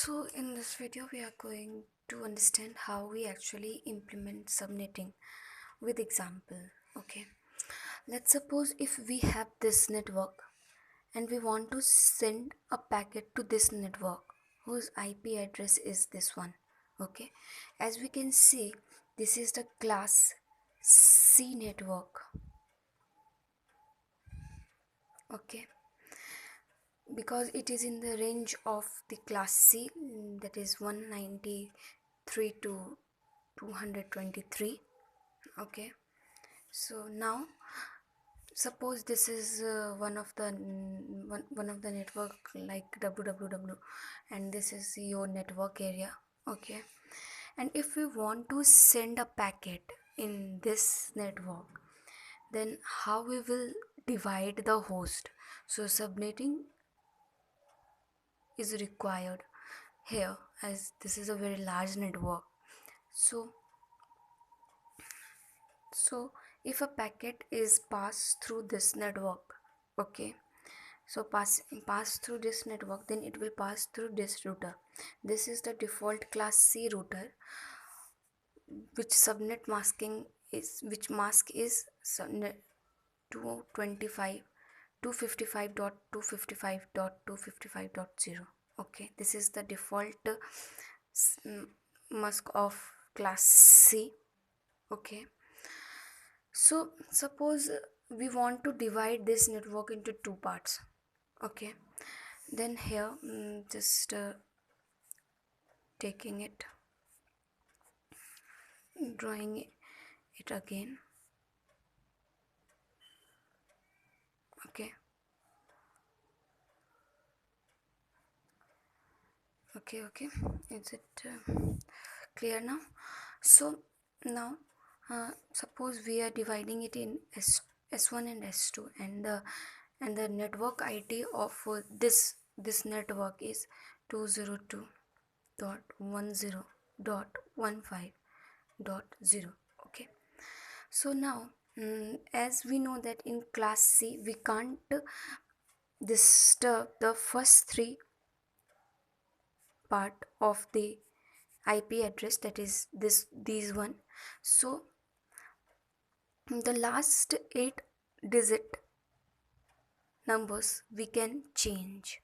So in this video we are going to understand how we actually implement subnetting with example. Okay, let's suppose if we have this network and we want to send a packet to this network whose IP address is this one. Okay, as we can see, this is the class C network. Okay, because it is in the range of the class C, that is 193 to 223. Okay, so now suppose this is one of the network like www, and this is your network area. Okay, and if we want to send a packet in this network, then how we will divide the host? So subnetting is required here, as this is a very large network. So if a packet is passed through this network, okay, so pass through this network, then it will pass through this router. This is the default class C router, which mask is subnet 225 255.255.255.0. okay, this is the default mask of class C. Okay, so suppose we want to divide this network into two parts. Okay, then here just taking it, drawing it again. Okay, okay, is it clear now? So now suppose we are dividing it in S1 and S2, and the network ID of this network is 202.10.15.0. okay, so now as we know that in class C we can't disturb the first three part of the IP address, that is these one. So the last 8-digit numbers we can change.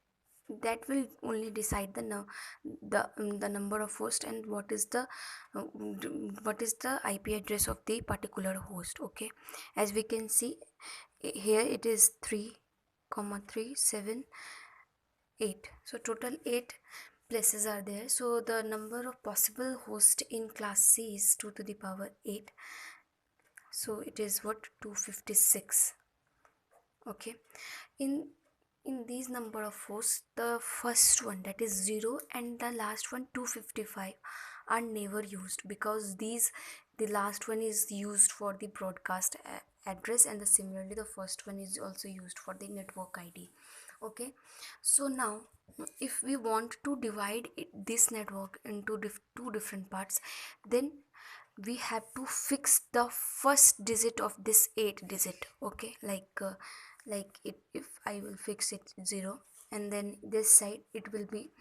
That will only decide the number of host and what is the IP address of the particular host. Okay, as we can see here, it is 3,378. So total 8 places are there. So the number of possible hosts in class C is 2 to the power 8. So it is what, 256. Okay, in these number of hosts, the first one, that is 0, and the last one 255 are never used, because the last one is used for the broadcast address, and similarly the first one is also used for the network ID. Okay, so now if we want to divide this network into two different parts, then we have to fix the first digit of this 8-digit. Okay, like if I will fix it 0, and then this side it will be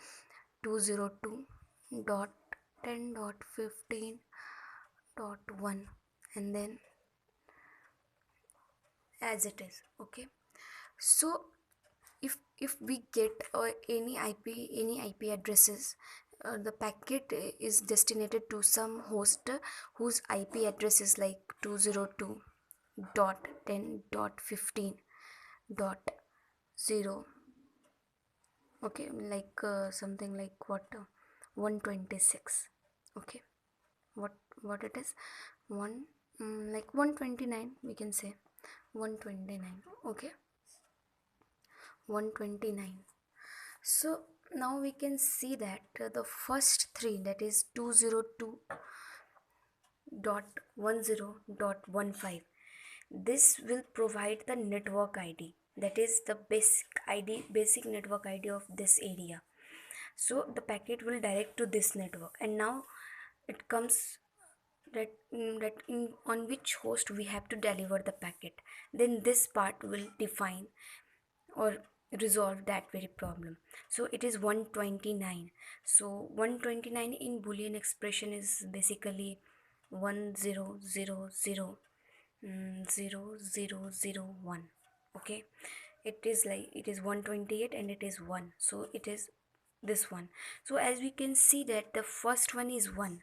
202.10.15.1, and then as it is. Okay, so if we get any IP addresses, the packet is destined to some host whose IP address is like 202.10.15.0. okay, like something like what, 126. okay, what it is, like 129, we can say 129. okay, 129. So now we can see that the first three, that is 202.10.15, this will provide the network ID, that is the basic network ID of this area. So the packet will direct to this network, and now it comes on which host we have to deliver the packet. Then this part will define, or resolve that very problem. So it is 129. So 129 in boolean expression is basically 1000 0001. Okay, it is like it is 128 and it is 1, so it is this one. So as we can see that the first one is 1,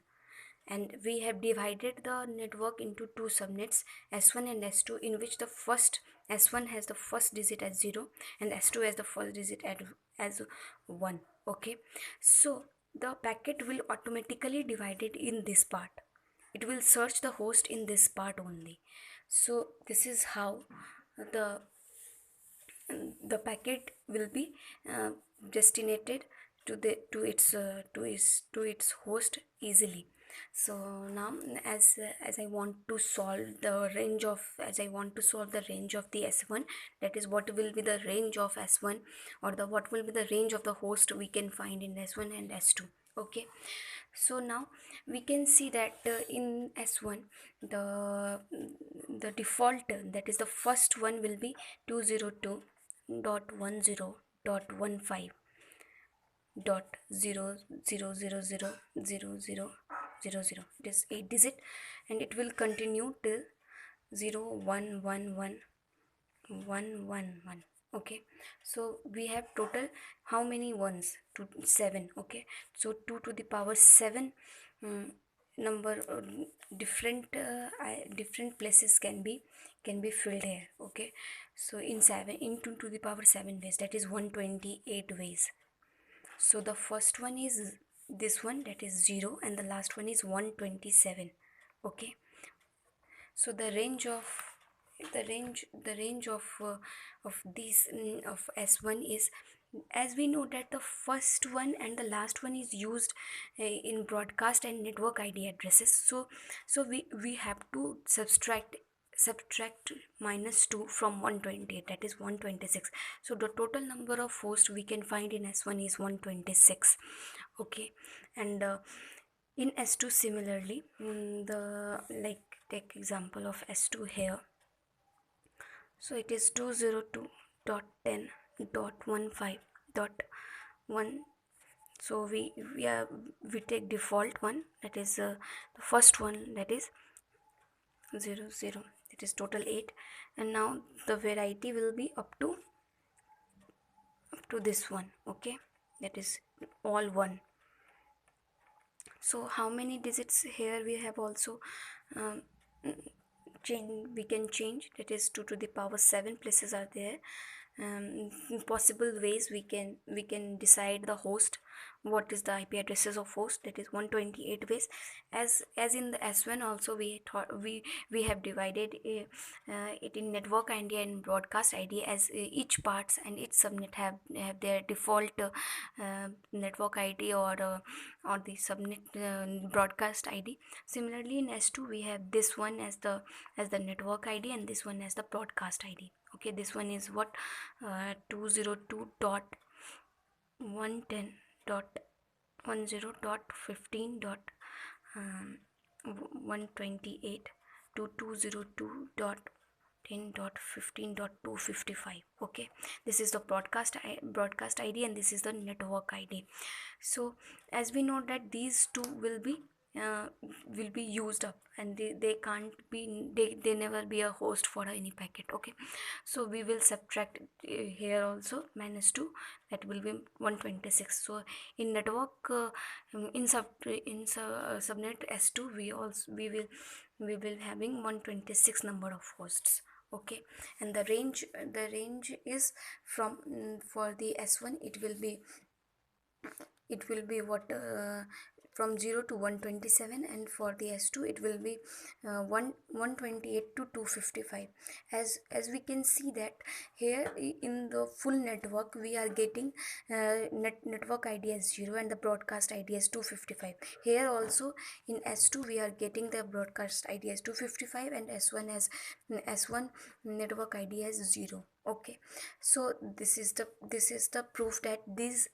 and we have divided the network into two subnets, S1 and S2, in which the first S1 has the first digit as 0 and S2 has the first digit as 1. Okay, so the packet will automatically divide it in this part. It will search the host in this part only. So this is how the the packet will be destinated to its host easily. So now as I want to solve the range of the S1, that is what will be the range of S1, or the what will be the range of the host we can find in S1 and S2. Okay, so now we can see that in S1 the default, that is the first one, will be 202.10.15.0000000. It is 8 digit, and it will continue till 0 1 1 1 1 1. Okay, so we have total how many ones? 7. Okay, so 2 to the power 7 number different places can be filled here. Okay, so in 7, in 2 to the power 7 ways, that is 128 ways. So the first one is this one, that is 0, and the last one is 127. Okay, so the range of these of S1 is, as we know that the first one and the last one is used in broadcast and network ID addresses. So we have to subtract -2 from 128, that is 126. So the total number of hosts we can find in S1 is 126. Okay, and in S2 similarly, the like take example of S2 here. So it is 202.10.15.1. So we take default one, that is the first one, that is 00. It is total 8, and now the variety will be up to this one. Okay, that is all 1. So how many digits here we have also um, we can change, that is 2 to the power 7 places are there. In possible ways we can decide the host, what is the IP addresses of host, that is 128 ways. As in the S1 also, we have divided it in network ID and broadcast ID, as each parts and each subnet have their default network ID or the subnet broadcast ID. Similarly in S2 we have this one as the network ID, and this one as the broadcast ID. Okay, this one is what 202.10.15.128 to 202.10.15.255. Okay, this is the broadcast ID, and this is the network ID. So as we know that these two uh, will be used up, and they can't be, they never be a host for any packet. Okay, so we will subtract here also -2, that will be 126. So in network subnet S2, we will having 126 number of hosts. Okay, and the range is from for the S1 it will be what from 0 to 127, and for the S2 it will be 128 to 255. As we can see that here in the full network we are getting network ID as 0 and the broadcast ID as 255. Here also in S2 we are getting the broadcast ID as 255 and S1 network ID as 0. Okay, so this is the proof that these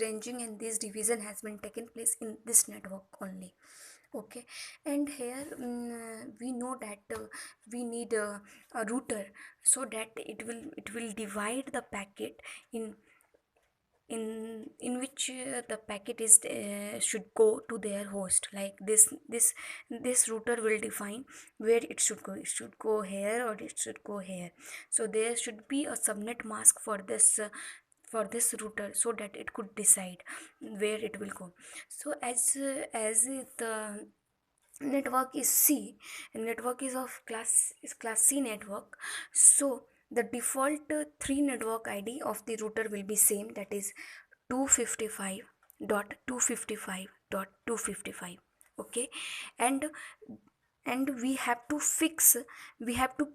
ranging and this division has been taken place in this network only. Okay, and here we know that we need a router, so that it will divide the packet in which the packet is should go to their host. Like this router will define where it should go. It should go here or it should go here. So there should be a subnet mask for this router, so that it could decide where it will go. So as the network is C, network is of class C network, so the default 3 network ID of the router will be same, that is 255.255.255. Okay, and we have to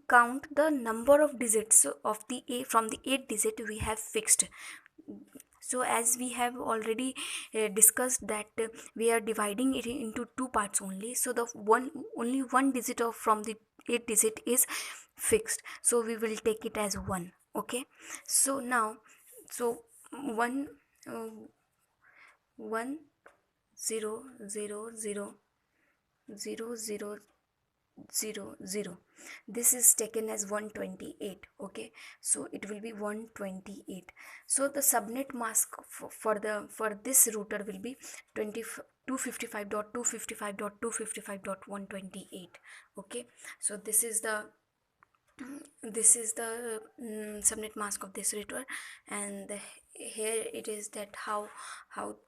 count the number of digits of the a from the 8 digit we have fixed. So as we have already discussed that we are dividing it into two parts only, so the only one digit of from the 8 digit is fixed, so we will take it as 1. Okay, so now, so 1 uh, 1 0 0 0 0 0 0 0, this is taken as 128. Okay, so it will be 128. So the subnet mask for this router will be 20 255.255.255.128. Okay, so this is the subnet mask of this router. And here it is that how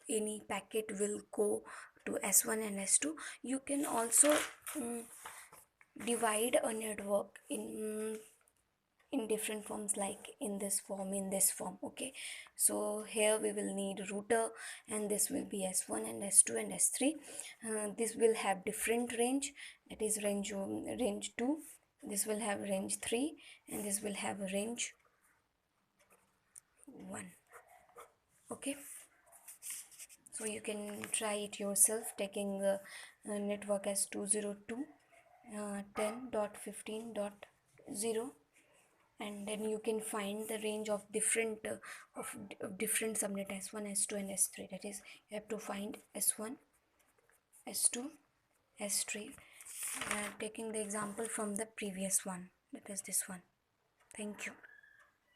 any packet will go to S1 and S2. You can also divide a network in different forms, like in this form. Okay, so here we will need router, and this will be S1 and S2 and S3. This will have different range, that is range 2. This will have range 3, and this will have range 1. Okay, so you can try it yourself, taking network as 202 10.15.0, and then you can find the range of different subnet S1, S2 and S3. That is, you have to find S1, S2, S3, taking the example from the previous one, that is this one. Thank you.